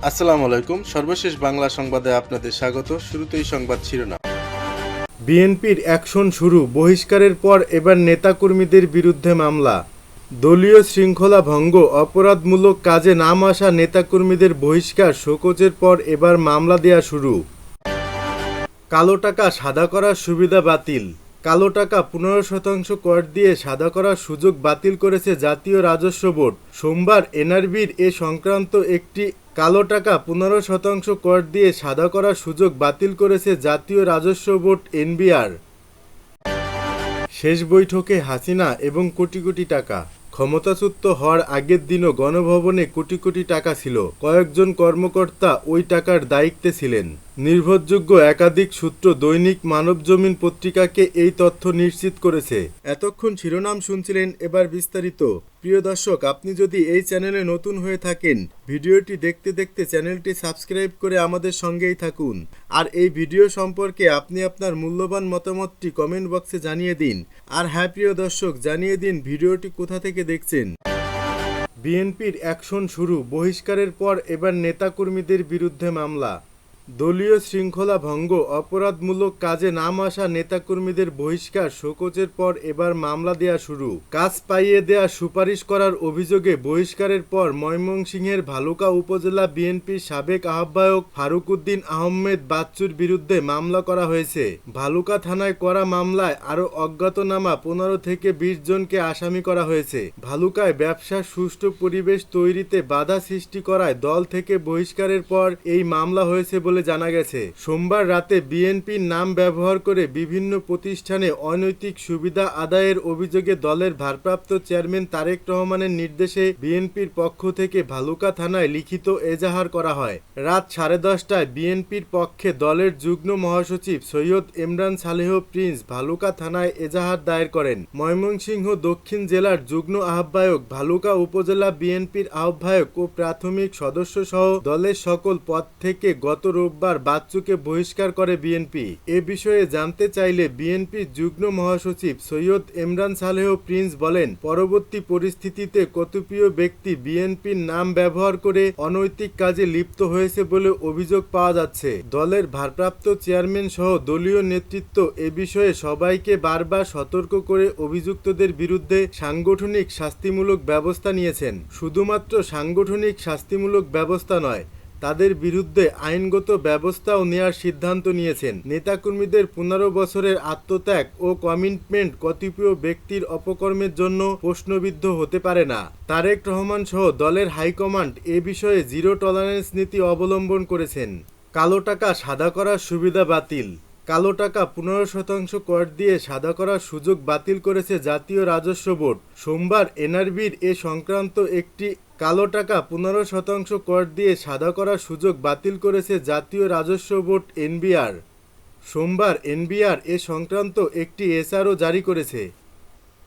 আসসালামু আলাইকুম। সর্বশেষ বাংলা সংবাদে আপনাদের স্বাগত। শুরুতেই সংবাদ শিরোনাম। বিএনপির অ্যাকশন শুরু, বহিষ্কারের পর এবার নেতাকর্মীদের বিরুদ্ধে মামলা। দলীয় শৃঙ্খলা ভঙ্গ, অপরাধমূলক কাজে নাম আসা নেতাকর্মীদের বহিষ্কার, শোকজের পর এবার মামলা দেয়া শুরু। কালো টাকা সাদা করার সুবিধা বাতিল। কালো টাকা 15% কর দিয়ে সাদা করার সুযোগ বাতিল করেছে জাতীয় রাজস্ব বোর্ড। সোমবার এনআরবির এ সংক্রান্ত একটি কালো টাকা 15% কর দিয়ে সাদা করার সুযোগ বাতিল করেছে জাতীয় রাজস্ব বোর্ড এনবিআর। শেষ বৈঠকে হাসিনা এবং কোটি কোটি টাকা। ক্ষমতাচ্যুত হওয়ার আগের দিনও গণভবনে কোটি কোটি টাকা ছিল। কয়েকজন কর্মকর্তা ওই টাকার দায়িত্বে ছিলেন। নির্ভরযোগ্য একাধিক সূত্র দৈনিক মানবজমিন পত্রিকাকে এই তথ্য নিশ্চিত করেছে। এতক্ষণ শিরোনাম শুনছিলেন, এবার বিস্তারিত। প্রিয় দর্শক, আপনি যদি এই চ্যানেলে নতুন হয়ে থাকেন, ভিডিওটি দেখতে দেখতে চ্যানেলটি সাবস্ক্রাইব করে আমাদের সঙ্গেই থাকুন। আর এই ভিডিও সম্পর্কে আপনি আপনার মূল্যবান মতামতটি কমেন্ট বক্সে জানিয়ে দিন। আর হ্যাঁ প্রিয় দর্শক, জানিয়ে দিন ভিডিওটি কোথা থেকে দেখছেন। বিএনপির অ্যাকশন শুরু, বহিষ্কারের পর এবার নেতাকর্মীদের বিরুদ্ধে মামলা। দলীয় শৃঙ্খলা ভঙ্গ, অপরাধমূলক কাজে নাম আসা নেতাকর্মীদের বহিষ্কার, শোকজের পর এবার মামলা দেয়া শুরু। কাজ পাইয়ে দেয়া সুপারিশ করার অভিযোগে বহিষ্কারের পর ময়মনসিংহের ভালুকা উপজেলা বিএনপির সাবেক আহ্বায়ক ফারুক উদ্দিন আহমেদ বাচ্চুর বিরুদ্ধে মামলা করা হয়েছে। ভালুকা থানায় করা মামলায় আরও অজ্ঞাতনামা 15 থেকে 20 জনকে আসামি করা হয়েছে। ভালুকায় ব্যবসার সুষ্ঠু পরিবেশ তৈরিতে বাধা সৃষ্টি করায় দল থেকে বহিষ্কারের পর এই মামলা হয়েছে বলে জানা গেছে। সোমবার রাতে বিএনপির নাম ব্যবহার করে বিভিন্ন প্রতিষ্ঠানে অনৈতিক সুবিধা আদায়ের অভিযোগে দলের ভারপ্রাপ্ত চেয়ারম্যান তারেক রহমানের নির্দেশে বিএনপির পক্ষ থেকে ভালুকা থানায় লিখিত এজাহার করা হয়। রাত 10:30টায় বিএনপির পক্ষে দলের যুগ্ম মহাসচিব সৈয়দ ইমরান সালেহ প্রিন্স ভালুকা থানায় এজাহার দায়ের করেন। ময়মনসিংহ দক্ষিণ জেলার যুগ্ম আহ্বায়ক, ভালুকা উপজেলা বিএনপির আহ্বায়ক ও প্রাথমিক সদস্য সহ দলের সকল পদ থেকে গত রোববার বাচ্চুকে বহিষ্কার করে বিএনপি। এ বিষয়ে জানতে চাইলে বিএনপির যুগ্ম মহাসচিব সৈয়দ ইমরান সালেহ প্রিন্স বলেন, পরবর্তী পরিস্থিতিতে কতিপয় ব্যক্তি বিএনপির নাম ব্যবহার করে অনৈতিক কাজে লিপ্ত হয়েছে বলে অভিযোগ পাওয়া যাচ্ছে। দলের ভারপ্রাপ্ত চেয়ারম্যান সহ দলীয় নেতৃত্ব এ বিষয়ে সবাইকে বারবার সতর্ক করে অভিযুক্তদের বিরুদ্ধে সাংগঠনিক শাস্তিমূলক ব্যবস্থা নিয়েছেন। শুধুমাত্র সাংগঠনিক শাস্তিমূলক ব্যবস্থা নয়, তাদের বিরুদ্ধে আইনগত ব্যবস্থাও নেওয়ার সিদ্ধান্ত নিয়েছেন। নেতাকর্মীদের 15 বছরের আত্মত্যাগ ও কমিটমেন্ট কতিপয় ব্যক্তির অপকর্মের জন্য প্রশ্নবিদ্ধ হতে পারে না। তারেক রহমান সহ দলের হাইকমান্ড এ বিষয়ে জিরো টলারেন্স নীতি অবলম্বন করেছেন। কালো টাকা সাদা করার সুবিধা বাতিল। কালো টাকা 15% কর দিয়ে সাদা করার সুযোগ বাতিল করেছে জাতীয় রাজস্ব বোর্ড। সোমবার এনআরবির এ সংক্রান্ত একটি কালো টাকা 15% কর দিয়ে সাদা করার সুযোগ বাতিল করেছে জাতীয় রাজস্ব বোর্ড এনবিআর। সোমবার এনবিআর এ সংক্রান্ত একটি এসআরও জারি করেছে।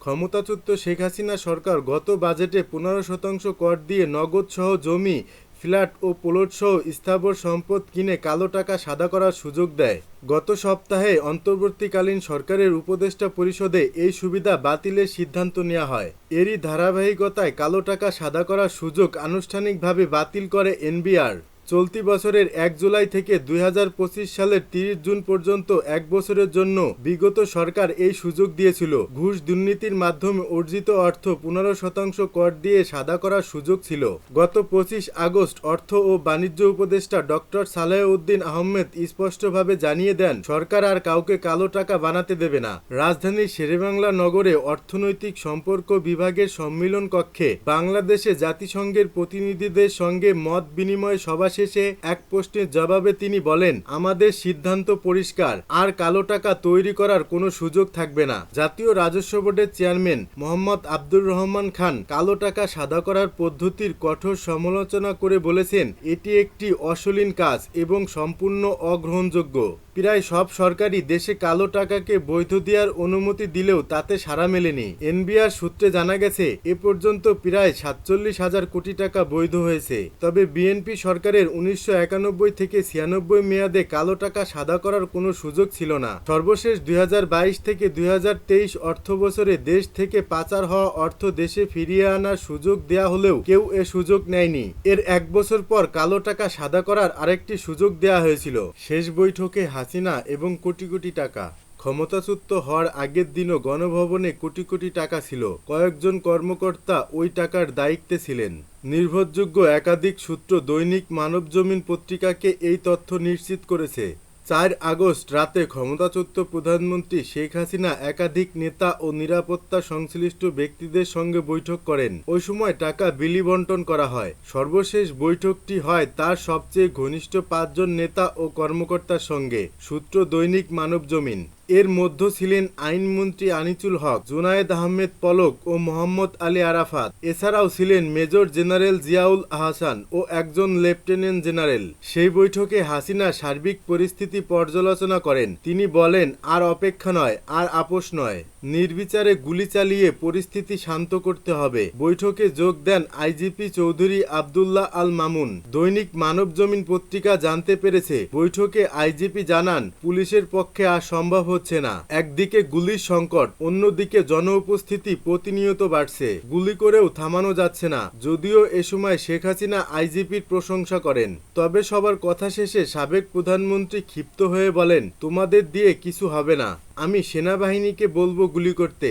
ক্ষমতাচ্যুত শেখ হাসিনা সরকার গত বাজেটে 15% কর দিয়ে নগদ সহ জমি, ফ্ল্যাট ও প্লট সহ স্থাবর সম্পদ কিনে কালো টাকা সাদা করার সুযোগ দেয়। গত সপ্তাহে অন্তর্বর্তীকালীন সরকারের উপদেষ্টা পরিষদে এই সুবিধা বাতিলের সিদ্ধান্ত নেওয়া হয়। এরই ধারাবাহিকতায় কালো টাকা সাদা করার সুযোগ আনুষ্ঠানিকভাবে বাতিল করে এনবিআর। চলতি বছরের 1 জুলাই থেকে 2025 সালের 30 জুন পর্যন্ত 1 বছরের জন্য বিগত সরকার এই সুযোগ দিয়েছিল। ঘুষ দুর্নীতির মাধ্যমে অর্জিত অর্থ 15% কর দিয়ে সাদা করার সুযোগ ছিল। গত 25 আগস্ট অর্থ ও বাণিজ্য উপদেষ্টা ডক্টর সালেহ উদ্দিন আহমেদ স্পষ্টভাবে জানিয়ে দেন, সরকার আর কাউকে কালো টাকা বানাতে দেবে না। রাজধানীর শেরেবাংলা নগরে অর্থনৈতিক সম্পর্ক বিভাগের সম্মিলন কক্ষে বাংলাদেশে জাতিসংঘের প্রতিনিধিদের সঙ্গে মত বিনিময় সভা শেষে এক প্রশ্নের জবাবে তিনি বলেন, আমাদের সিদ্ধান্ত পরিষ্কার, আর কালো টাকা তৈরি করার কোনো সুযোগ থাকবে না। জাতীয় রাজস্ব বোর্ডের চেয়ারম্যান মোহাম্মদ আব্দুর রহমান খান কালো টাকা সাদা করার পদ্ধতির কঠোর সমালোচনা করে বলেছেন, এটি একটি অশালীন কাজ এবং সম্পূর্ণ অগ্রহণযোগ্য। প্রায় সব সরকারই দেশে কালো টাকাকে বৈধ দেওয়ার অনুমতি দিলেও তাতে সাড়া মেলেনি। এনবিআর সূত্রে জানা গেছে এ পর্যন্ত প্রায় 47,000 কোটি টাকা বৈধ হয়েছে। তবে বিএনপি সরকারের 1991 থেকে 96 মেয়াদে কালো টাকা সাদা করার কোনো সুযোগ ছিল না। সর্বশেষ 2022 থেকে 2023 অর্থ বছরে দেশ থেকে পাচার হওয়া অর্থ দেশে ফিরিয়ে আনার সুযোগ দেয়া হলেও কেউ এ সুযোগ নেয়নি। এর এক বছর পর কালো টাকা সাদা করার আরেকটি সুযোগ দেয়া হয়েছিল। শেষ বৈঠকে হাসিনা এবং কোটি কোটি টাকা। ক্ষমতাচ্যুত হওয়ার আগের দিনও গণভবনে কোটি কোটি টাকা ছিল। কয়েকজন কর্মকর্তা ওই টাকার দায়িত্বে ছিলেন। নির্ভরযোগ্য একাধিক সূত্র দৈনিক মানবজমিন পত্রিকাকে এই তথ্য নিশ্চিত করেছে। 4 আগস্ট রাতে ক্ষমতাচ্যুত প্রধানমন্ত্রী শেখ হাসিনা একাধিক নেতা ও নিরাপত্তা সংশ্লিষ্ট ব্যক্তিদের সঙ্গে বৈঠক করেন। ওই সময় টাকা বিলি বন্টন করা হয়। সর্বশেষ বৈঠকটি হয় তার সবচেয়ে ঘনিষ্ঠ 5 জন নেতা ও কর্মকর্তার সঙ্গে। সূত্র দৈনিক মানবজমিন। এর মধ্যে ছিলেন আইনমন্ত্রী আনিসুল হক, জুনায়েদ আহমেদ পলক ও মোহাম্মদ আলী আরাফাত। এছাড়াও ছিলেন মেজর জেনারেল জিয়াউল আহসান ও একজন লেফটেন্যান্ট জেনারেল। সেই বৈঠকে হাসিনা সার্বিক পরিস্থিতি পর্যালোচনা করেন। তিনি বলেন, আর অপেক্ষা নয়, আর আপোষ নয়। নির্বিচারে গুলি চালিয়ে পরিস্থিতি শান্ত করতে হবে। বৈঠকে যোগ দেন আইজিপি চৌধুরী আব্দুল্লাহ আল মামুন। দৈনিক মানবজমিন পত্রিকা জানতে পেরেছে, বৈঠকে আইজিপি জানান, পুলিশের পক্ষে আর সম্ভব হচ্ছে না। একদিকে গুলির সংকট, অন্যদিকে জন উপস্থিতি প্রতিনিয়ত বাড়ছে। গুলি করেও থামানো যাচ্ছে না। যদিও এ সময় শেখ হাসিনা আইজিপির প্রশংসা করেন। তবে সবার কথা শেষে সাবেক প্রধানমন্ত্রী ক্ষিপ্ত হয়ে বলেন, তোমাদের দিয়ে কিছু হবে না। আমি সেনাবাহিনীকে বলবো গুলি করতে,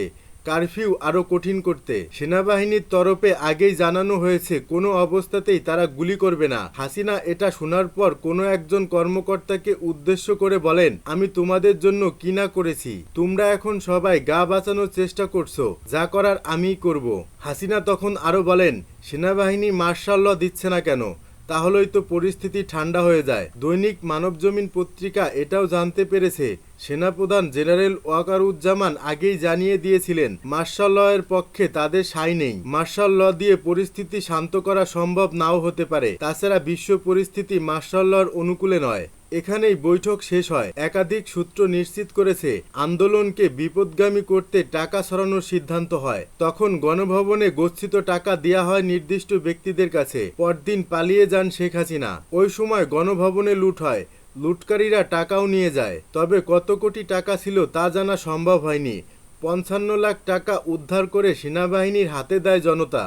কারফিউ আরও কঠিন করতে। সেনাবাহিনীর তরফে আগেই জানানো হয়েছে কোনো অবস্থাতেই তারা গুলি করবে না। হাসিনা এটা শোনার পর কোনো একজন কর্মকর্তাকে উদ্দেশ্য করে বলেন, আমি তোমাদের জন্য কি না করেছি। তোমরা এখন সবাই গা বাঁচানোর চেষ্টা করছো, যা করার আমিই করব। হাসিনা তখন আরও বলেন, সেনাবাহিনী মার্শাল ল দিচ্ছে না কেন? তাহলেই তো পরিস্থিতি ঠান্ডা হয়ে যায়। দৈনিক মানবজমিন পত্রিকা এটাও জানতে পেরেছে, সেনাপ্রধান জেনারেল ওয়াকারুজ্জামান আগেই জানিয়ে দিয়েছিলেন, মার্শাল ল এর পক্ষে তাদের সায় নেই। মার্শাল ল দিয়ে পরিস্থিতি শান্ত করা সম্ভব নাও হতে পারে। তাছাড়া বিশ্ব পরিস্থিতি মার্শাল লর অনুকূলে নয়। এখানেই বৈঠক শেষ হয়। একাধিক সূত্র নিশ্চিত করেছে, আন্দোলনকে বিপদগামী করতে টাকা সরানোর সিদ্ধান্ত হয়। তখন গণভবনে গচ্ছিত টাকা দেয়া হয় নির্দিষ্ট ব্যক্তিদের কাছে। পরদিন পালিয়ে যান শেখ হাসিনা। ওই সময় গণভবনে লুট হয়। লুটকারীরা টাকাও নিয়ে যায়। তবে কত কোটি টাকা ছিল তা জানা সম্ভব হয়নি। 55 লাখ টাকা উদ্ধার করে সেনাবাহিনীর হাতে দেয় জনতা।